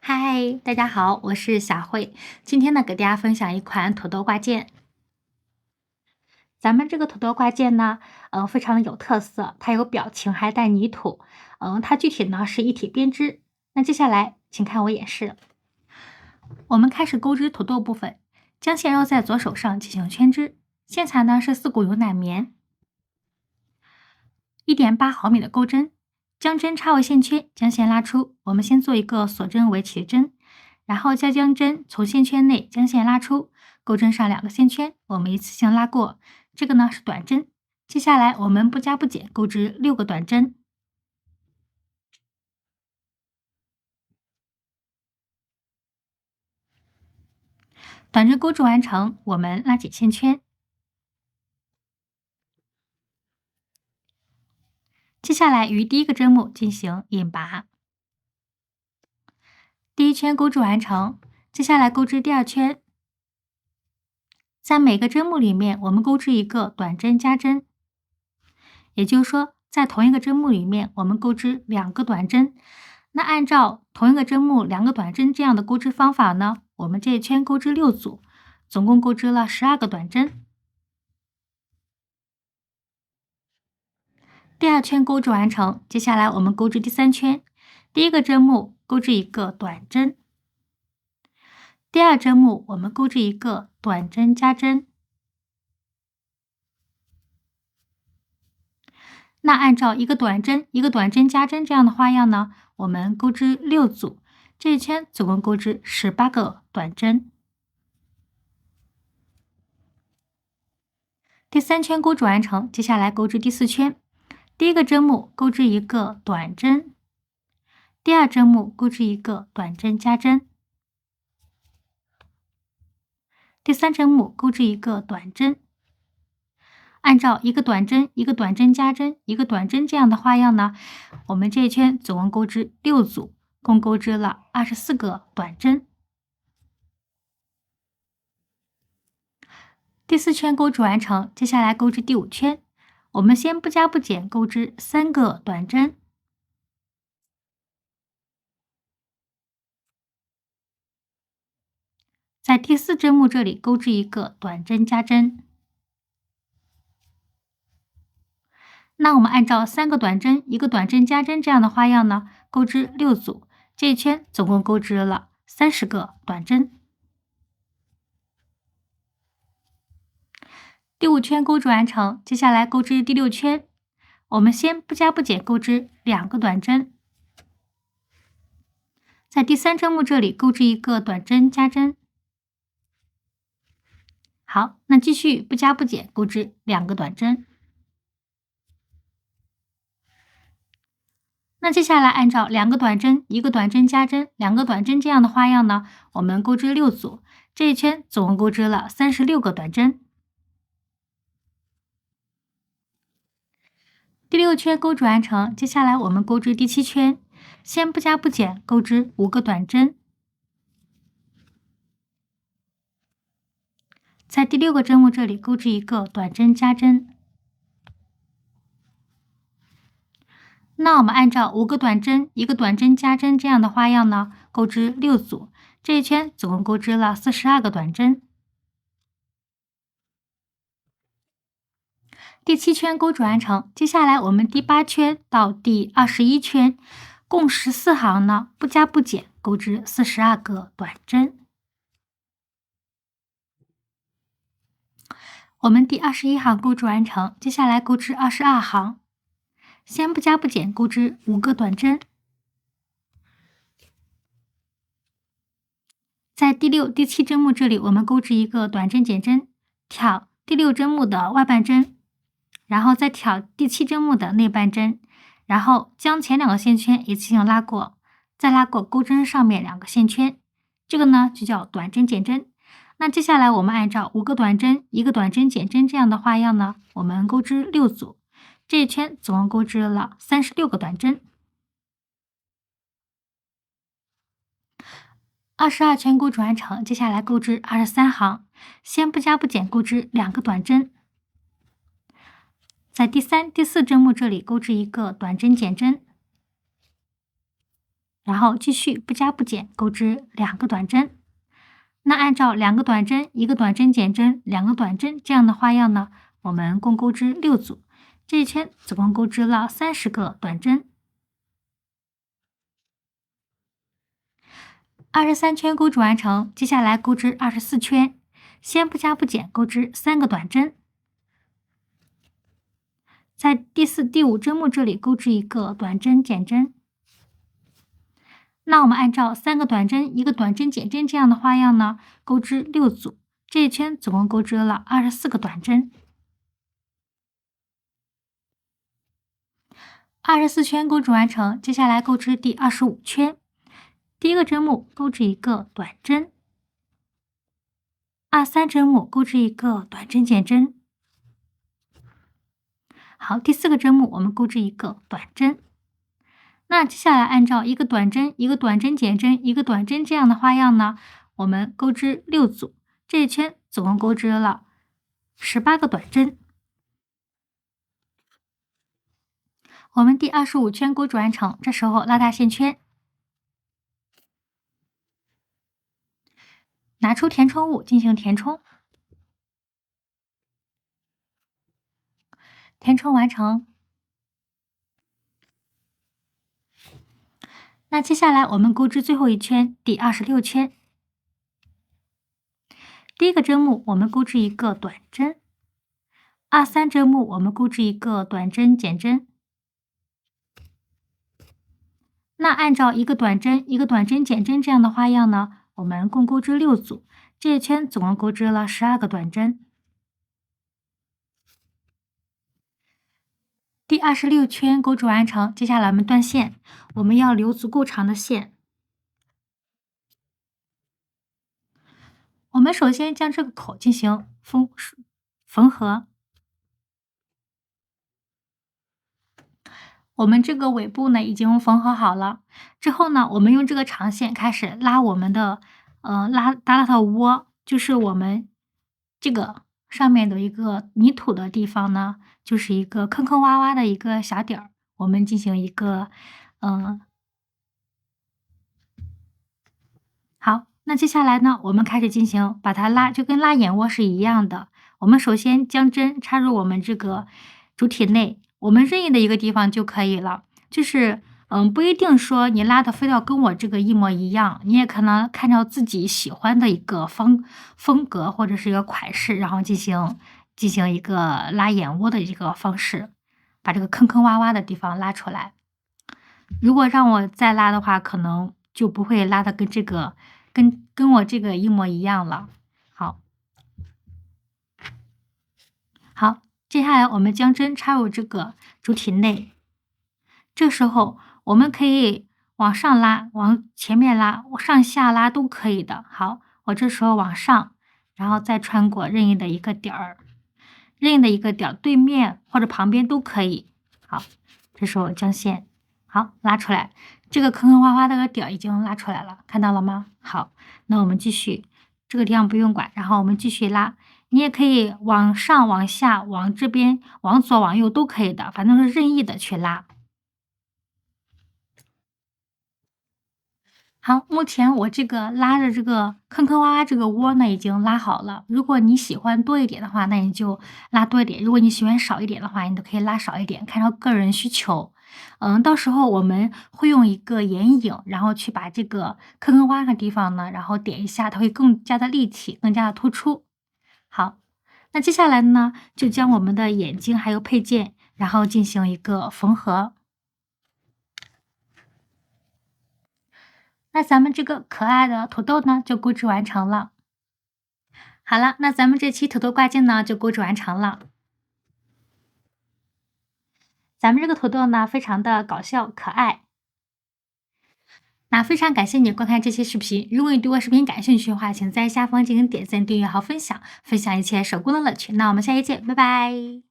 嗨，大家好，我是小慧。今天呢，给大家分享一款土豆挂件。咱们这个土豆挂件呢，非常的有特色，它有表情，还带泥土。它具体呢是一体编织。那接下来，请看我演示。我们开始钩织土豆部分，将线绕在左手上进行圈织。线材呢是4股牛奶棉，1.8毫米的钩针，将针插入线圈，将线拉出。我们先做一个锁针围起针。然后再将针从线圈内将线拉出，钩针上2个线圈，我们一次性拉过。这个呢是短针。接下来我们不加不减钩织6个短针。短针钩织完成，我们拉紧线圈。接下来于第1个针目进行引拔。第1圈钩织完成，接下来钩织第2圈。在每个针目里面，我们钩织一个短针加针，也就是说，在同一个针目里面，我们钩织2个短针。那按照同一个针目2个短针这样的钩织方法呢，我们这一圈钩织6组，总共钩织了12个短针。第2圈钩织完成，接下来我们钩织第3圈。第1个针目钩织一个短针，第2针目我们钩织一个短针加针。那按照一个短针一个短针加针这样的花样呢，我们钩织6组，这一圈总共钩织18个短针。第3圈钩织完成，接下来钩织第4圈。第1个针目钩织一个短针，第2针目钩织一个短针加针，第3针目钩织一个短针。按照一个短针一个短针加针一个短针这样的花样呢，我们这一圈总共钩织6组，共钩织了24个短针。第4圈钩织完成，接下来钩织第5圈。我们先不加不减钩织3个短针，在第4针目这里钩织一个短针加针。那我们按照3个短针1个短针加针这样的花样呢，钩织6组，这一圈总共钩织了30个短针。第5圈钩织完成，接下来钩织第6圈。我们先不加不减钩织2个短针，在第3针目这里钩织一个短针加针。好，那继续不加不减钩织2个短针。那接下来按照2个短针1个短针加针2个短针这样的花样呢，我们钩织6组，这一圈总共钩织了36个短针。第6圈钩织完成，接下来我们钩织第7圈，先不加不减钩织5个短针，在第6个针目这里钩织一个短针加针。那我们按照5个短针1个短针加针这样的花样呢，钩织6组，这一圈总共钩织了42个短针。第7圈钩织完成，接下来我们第8圈到第21圈，共14行呢，不加不减钩织42个短针。我们第21行钩织完成，接下来钩织22行，先不加不减钩织5个短针，在第6、第7针目这里，我们钩织一个短针减针，挑第6针目的外半针，然后再挑第7针目的内半针，然后将前2个线圈一次性拉过，再拉过钩针上面2个线圈，这个呢就叫短针减针。那接下来我们按照5个短针1个短针减针这样的花样呢，我们钩织6组，这一圈总共钩织了36个短针。22圈钩织完成，接下来钩织23行，先不加不减钩织2个短针，在第3、第4针目这里钩织一个短针减针，然后继续不加不减钩织2个短针。那按照2个短针、1个短针减针、2个短针这样的花样呢，我们共钩织6组，这一圈总共钩织了30个短针。23圈钩织完成，接下来钩织24圈，先不加不减钩织3个短针，在第4、第5针目这里钩织1个短针减针。那我们按照3个短针、1个短针减针这样的花样呢，钩织6组，这一圈总共钩织了24个短针。24圈钩织完成，接下来钩织第25圈。第1个针目钩织1个短针，23针目钩织1个短针减针。好，第4个针目我们钩织1个短针。那接下来按照1个短针、1个短针减针、1个短针这样的花样呢，我们钩织6组，这一圈总共钩织了18个短针。我们第25圈钩织完成，这时候拉大线圈，拿出填充物进行填充，填充完成。那接下来我们钩织最后一圈，第26圈。第1个针目我们钩织1个短针，23针目我们钩织1个短针减针。那按照1个短针、1个短针减针这样的花样呢，我们共钩织6组，这一圈总共钩织了12个短针。第26圈钩织完成，接下来我们断线，我们要留足够长的线。我们首先将这个口进行缝合。我们这个尾部呢已经缝合好了，之后呢，我们用这个长线开始拉我们的拉它的窝，就是我们这个上面的一个泥土的地方呢，就是一个坑坑洼洼的一个小点儿，我们进行一个好，那接下来呢，我们开始进行把它拉，就跟拉眼窝是一样的。我们首先将针插入我们这个主体内，我们任意的一个地方就可以了。就是不一定说你拉的非要跟我这个一模一样，你也可能看到自己喜欢的一个风格或者是一个款式，然后进行一个拉眼窝的一个方式，把这个坑坑洼洼的地方拉出来。如果让我再拉的话，可能就不会拉的跟这个跟我这个一模一样了。好，接下来我们将针插入这个主体内，这时候我们可以往上拉，往前面拉，上下拉都可以的。好，我这时候往上，然后再穿过任意的一个点儿，对面或者旁边都可以。好，这时候将线好拉出来，这个坑坑洼洼的点已经拉出来了，看到了吗？好，那我们继续，这个地方不用管，然后我们继续拉。你也可以往上、往下、往这边、往左、往右都可以的，反正是任意的去拉。好，目前我这个拉着这个坑坑洼洼这个窝呢已经拉好了。如果你喜欢多一点的话，那你就拉多一点；如果你喜欢少一点的话，你都可以拉少一点，看照个人需求。到时候我们会用一个眼影，然后去把这个坑坑洼洼的地方呢，然后点一下，它会更加的立体，更加的突出。好，那接下来呢，就将我们的眼睛还有配件，然后进行一个缝合。那咱们这个可爱的土豆呢，就钩织完成了。好了，那咱们这期土豆挂件呢，就钩织完成了。咱们这个土豆呢，非常的搞笑可爱。那非常感谢你观看这期视频，如果你对我视频感兴趣的话，请在下方进行点赞、订阅和分享，分享一切手工的乐趣。那我们下期见，拜拜。